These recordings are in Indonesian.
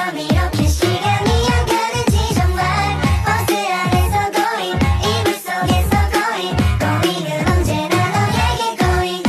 밤 이렇게 시간이 안 가는지 정말 버스 안에서 going 이불 속에서 going 은 언제나 너에게 going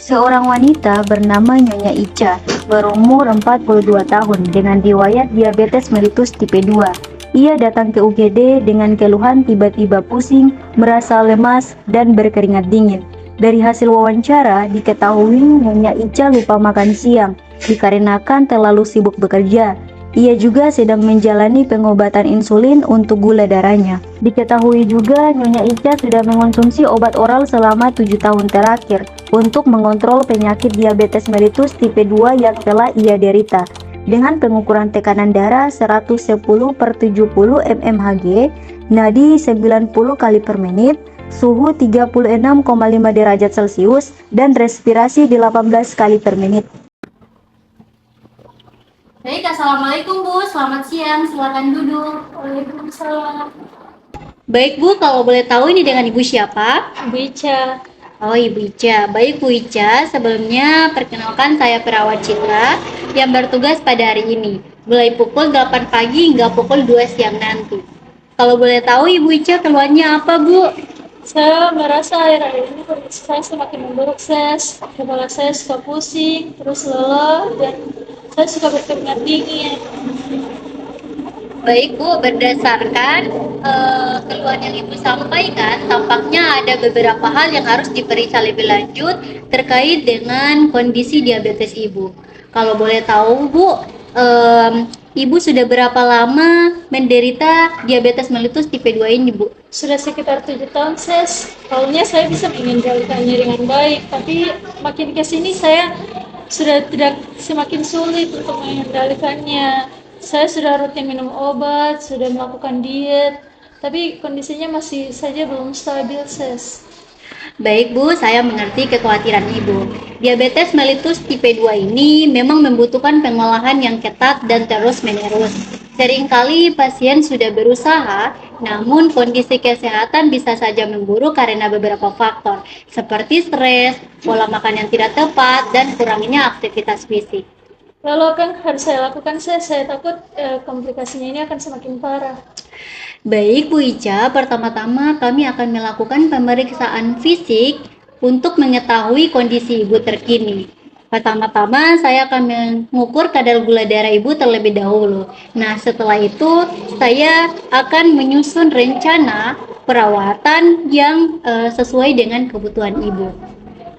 Seorang wanita bernama Nyonya Ica berumur 42 tahun dengan riwayat diabetes mellitus tipe 2. Ia datang ke UGD dengan keluhan tiba-tiba pusing, merasa lemas, dan berkeringat dingin. Dari hasil wawancara, diketahui Nyonya Ica lupa makan siang dikarenakan terlalu sibuk bekerja. Ia juga sedang menjalani pengobatan insulin untuk gula darahnya. Diketahui juga Nyonya Ica sudah mengonsumsi obat oral selama 7 tahun terakhir untuk mengontrol penyakit diabetes mellitus tipe 2 yang telah ia derita. Dengan pengukuran tekanan darah 110/70 mmHg, nadi 90 kali per menit, suhu 36,5 derajat Celcius, dan respirasi 18 kali per menit. Baik, Assalamualaikum Bu, selamat siang, silakan duduk. Waalaikumsalam. Baik Bu, kalau boleh tahu ini dengan Ibu siapa? Ibu Ica. Oh, Ibu Ica. Baik Bu Ica, sebelumnya perkenalkan saya perawat Citra yang bertugas pada hari ini, mulai pukul 8 pagi hingga pukul 2 siang nanti. Kalau boleh tahu Ibu Ica keluhannya apa Bu? Saya merasa akhir-akhir ini kondisi saya semakin memburuk, Ses. Kepala saya suka pusing, terus lelah, dan saya suka berkeringat dingin. Baik Bu, berdasarkan keluhan yang Ibu sampaikan, tampaknya ada beberapa hal yang harus diperiksa lebih lanjut terkait dengan kondisi diabetes Ibu. Kalau boleh tahu Bu, Ibu sudah berapa lama menderita diabetes mellitus tipe 2 ini Bu? Sudah sekitar 7 tahun, Ses. Awalnya saya bisa mengendalikannya dengan baik, tapi makin ke sini saya sudah tidak semakin sulit untuk mengendalikannya. Saya sudah rutin minum obat, sudah melakukan diet, tapi kondisinya masih saja belum stabil, Ses. Baik Bu, saya mengerti kekhawatiran Ibu. Diabetes mellitus tipe 2 ini memang membutuhkan pengolahan yang ketat dan terus-menerus. Seringkali pasien sudah berusaha, namun kondisi kesehatan bisa saja memburuk karena beberapa faktor, seperti stres, pola makan yang tidak tepat, dan kurangnya aktivitas fisik. Lalu apa yang harus saya lakukan, Ses? Saya takut komplikasinya ini akan semakin parah. Baik Bu Ica, pertama-tama kami akan melakukan pemeriksaan fisik untuk mengetahui kondisi Ibu terkini. Pertama-tama saya akan mengukur kadar gula darah Ibu terlebih dahulu. Nah, setelah itu saya akan menyusun rencana perawatan yang sesuai dengan kebutuhan Ibu.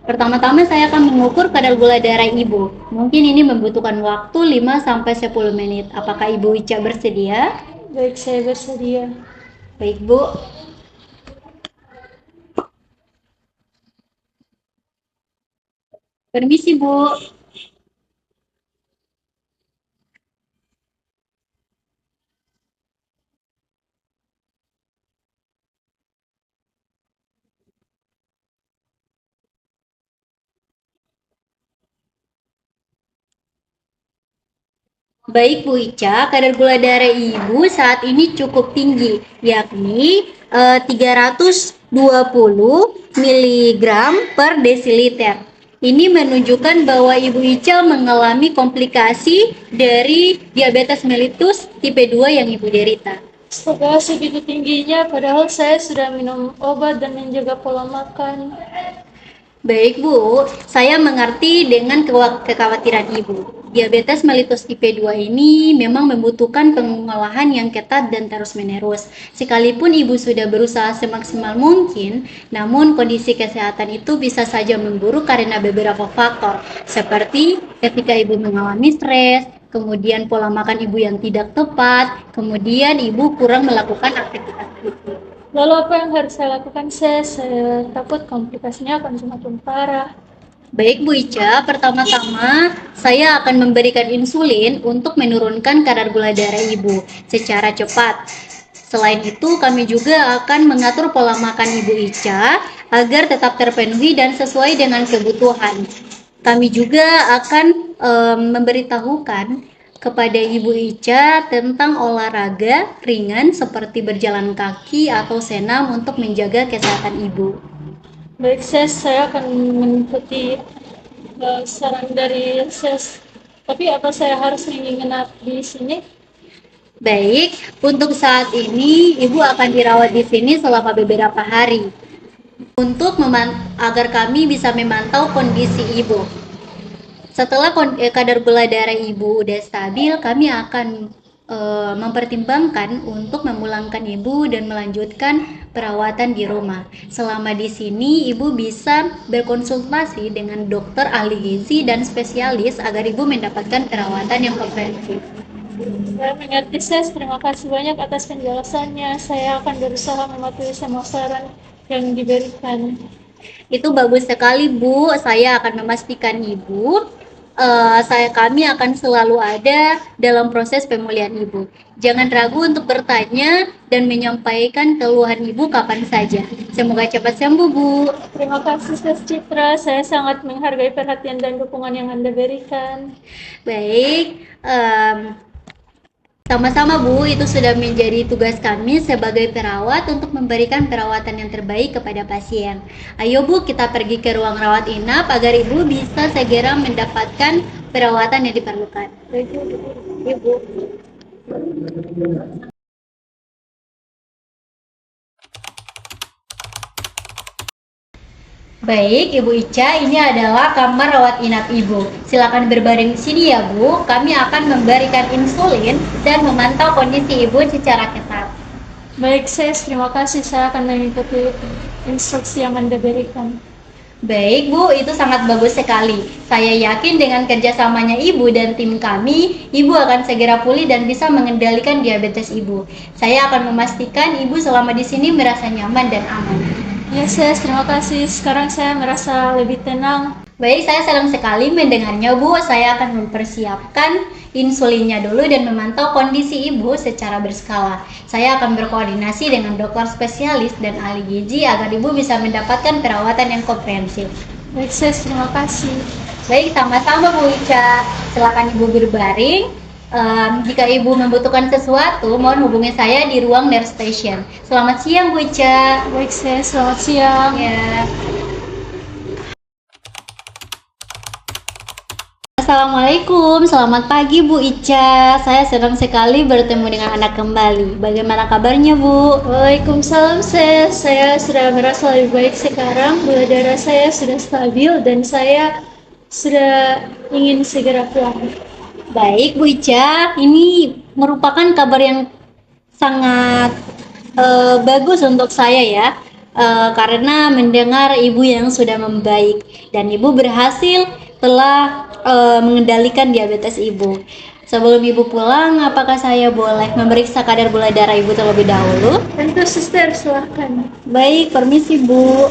Pertama-tama saya akan mengukur kadar gula darah Ibu. Mungkin ini membutuhkan waktu 5-10 menit. Apakah Ibu Ica bersedia? Baik, saya bersedia. Baik Bu. Permisi Bu. Baik Bu Ica, kadar gula darah Ibu saat ini cukup tinggi, yakni 320 mg per desiliter. Ini menunjukkan bahwa Ibu Ica mengalami komplikasi dari diabetes mellitus tipe 2 yang Ibu derita. Astaga, segitu tingginya, padahal saya sudah minum obat dan menjaga pola makan. Baik Bu, saya mengerti dengan kekhawatiran Ibu. Diabetes mellitus tipe 2 ini memang membutuhkan pengolahan yang ketat dan terus-menerus. Sekalipun Ibu sudah berusaha semaksimal mungkin, namun kondisi kesehatan itu bisa saja memburuk karena beberapa faktor, seperti ketika Ibu mengalami stres, kemudian pola makan Ibu yang tidak tepat, kemudian Ibu kurang melakukan aktivitas fisik. Lalu apa yang harus saya lakukan, Ses? Saya takut komplikasinya akan semakin parah. Baik Bu Ica, pertama-tama saya akan memberikan insulin untuk menurunkan kadar gula darah Ibu secara cepat. Selain itu, kami juga akan mengatur pola makan Ibu Ica agar tetap terpenuhi dan sesuai dengan kebutuhan. Kami juga akan memberitahukan kepada Ibu Ica tentang olahraga ringan seperti berjalan kaki atau senam untuk menjaga kesehatan Ibu. Baik, saya akan mengikuti saran dari ses. Tapi apa saya harus menginap di sini? Baik, untuk saat ini Ibu akan dirawat di sini selama beberapa hari untuk agar kami bisa memantau kondisi Ibu. Setelah kadar gula darah Ibu udah stabil, kami akan mempertimbangkan untuk memulangkan Ibu dan melanjutkan perawatan di rumah. Selama di sini, Ibu bisa berkonsultasi dengan dokter ahli gizi dan spesialis agar Ibu mendapatkan perawatan yang komprehensif. Saya mengerti, Ses. Terima kasih banyak atas penjelasannya. Saya akan berusaha mematuhi semua saran yang diberikan. Itu bagus sekali, Bu. Saya akan memastikan Ibu kami akan selalu ada dalam proses pemulihan Ibu. Jangan ragu untuk bertanya dan menyampaikan keluhan Ibu kapan saja. Semoga cepat sembuh, Bu. Terima kasih, Ses Citra. Saya sangat menghargai perhatian dan dukungan yang Anda berikan. Baik, sama-sama Bu, itu sudah menjadi tugas kami sebagai perawat untuk memberikan perawatan yang terbaik kepada pasien. Ayo Bu, kita pergi ke ruang rawat inap agar Ibu bisa segera mendapatkan perawatan yang diperlukan. Baik, Ibu. Baik, Ibu Ica, ini adalah kamar rawat inap Ibu. Silakan berbaring di sini ya, Bu. Kami akan memberikan insulin dan memantau kondisi Ibu secara ketat. Baik, Ses. Terima kasih. Saya akan mengikuti instruksi yang Anda berikan. Baik, Bu, itu sangat bagus sekali. Saya yakin dengan kerjasamanya Ibu dan tim kami, Ibu akan segera pulih dan bisa mengendalikan diabetes Ibu. Saya akan memastikan Ibu selama di sini merasa nyaman dan aman. Ya, Ses. Terima kasih. Sekarang saya merasa lebih tenang. Baik, saya senang sekali mendengarnya, Bu. Saya akan mempersiapkan insulinnya dulu dan memantau kondisi Ibu secara berskala. Saya akan berkoordinasi dengan dokter spesialis dan ahli gizi agar Ibu bisa mendapatkan perawatan yang komprehensif. Baik, Ses. Terima kasih. Baik, sama-sama Bu Ica. Silakan Ibu berbaring. Jika Ibu membutuhkan sesuatu, mohon hubungi saya di ruang nurse station. Selamat siang Bu Ica. Baik, Ses. Selamat siang. Ya. Assalamualaikum, selamat pagi Bu Ica. Saya senang sekali bertemu dengan anak kembali. Bagaimana kabarnya Bu? Waalaikumsalam, Ses. Saya sudah merasa lebih baik sekarang. Gula darah saya sudah stabil dan saya sudah ingin segera pulang. Baik Bu Ica, ini merupakan kabar yang sangat bagus untuk saya ya. Karena mendengar Ibu yang sudah membaik dan Ibu berhasil telah mengendalikan diabetes Ibu. Sebelum Ibu pulang, apakah saya boleh memeriksa kadar gula darah Ibu terlebih dahulu? Tentu, Suster, silahkan. Baik, permisi Bu.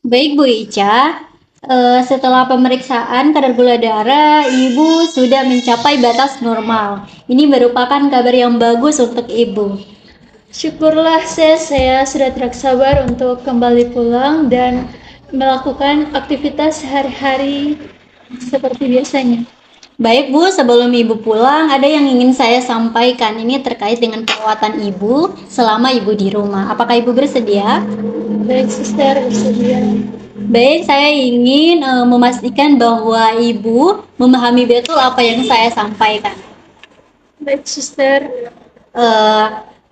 Baik Bu Ica, setelah pemeriksaan kadar gula darah, Ibu sudah mencapai batas normal. Ini merupakan kabar yang bagus untuk Ibu. Syukurlah, Ses. Saya sudah tidak sabar untuk kembali pulang dan melakukan aktivitas sehari-hari seperti biasanya. Baik Bu, sebelum Ibu pulang, ada yang ingin saya sampaikan. Ini terkait dengan perawatan Ibu selama Ibu di rumah. Apakah Ibu bersedia? Baik, Suster, bersedia. Baik, saya ingin memastikan bahwa Ibu memahami betul apa yang saya sampaikan. Baik, Suster.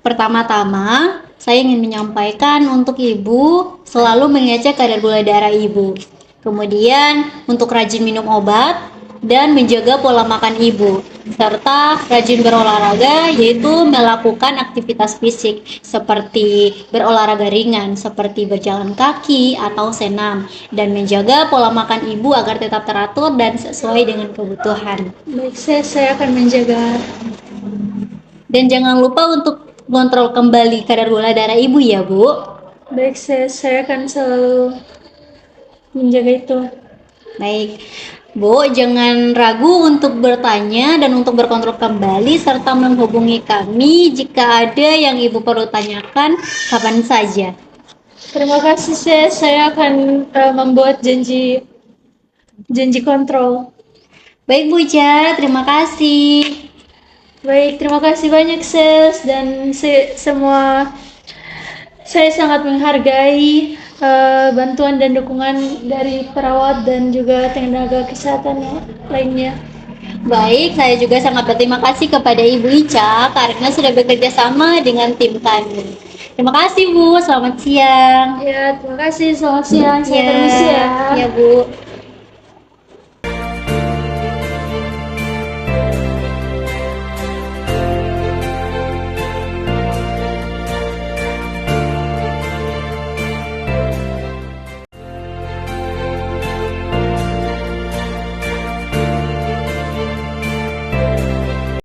Pertama-tama, saya ingin menyampaikan untuk Ibu selalu mengecek kadar gula darah Ibu. Kemudian, untuk rajin minum obat dan menjaga pola makan Ibu, serta rajin berolahraga, yaitu melakukan aktivitas fisik seperti berolahraga ringan seperti berjalan kaki atau senam, dan menjaga pola makan Ibu agar tetap teratur dan sesuai dengan kebutuhan. Baik, saya akan menjaga. Dan jangan lupa untuk kontrol kembali kadar gula darah Ibu ya Bu. Baik, saya akan selalu menjaga itu. Baik, Bu, jangan ragu untuk bertanya dan untuk berkontrol kembali serta menghubungi kami jika ada yang Ibu perlu tanyakan kapan saja. Terima kasih, saya akan membuat janji kontrol. Baik, Bu Ica, terima kasih. Baik, terima kasih banyak, dan semua. Saya sangat menghargai bantuan dan dukungan dari perawat dan juga tenaga kesehatan yang lainnya. Baik, saya juga sangat berterima kasih kepada Ibu Ica karena sudah bekerja sama dengan tim kami. Terima kasih, Bu. Selamat siang. Ya, terima kasih. Selamat siang. Saya Ya, permisi ya. ya, Bu.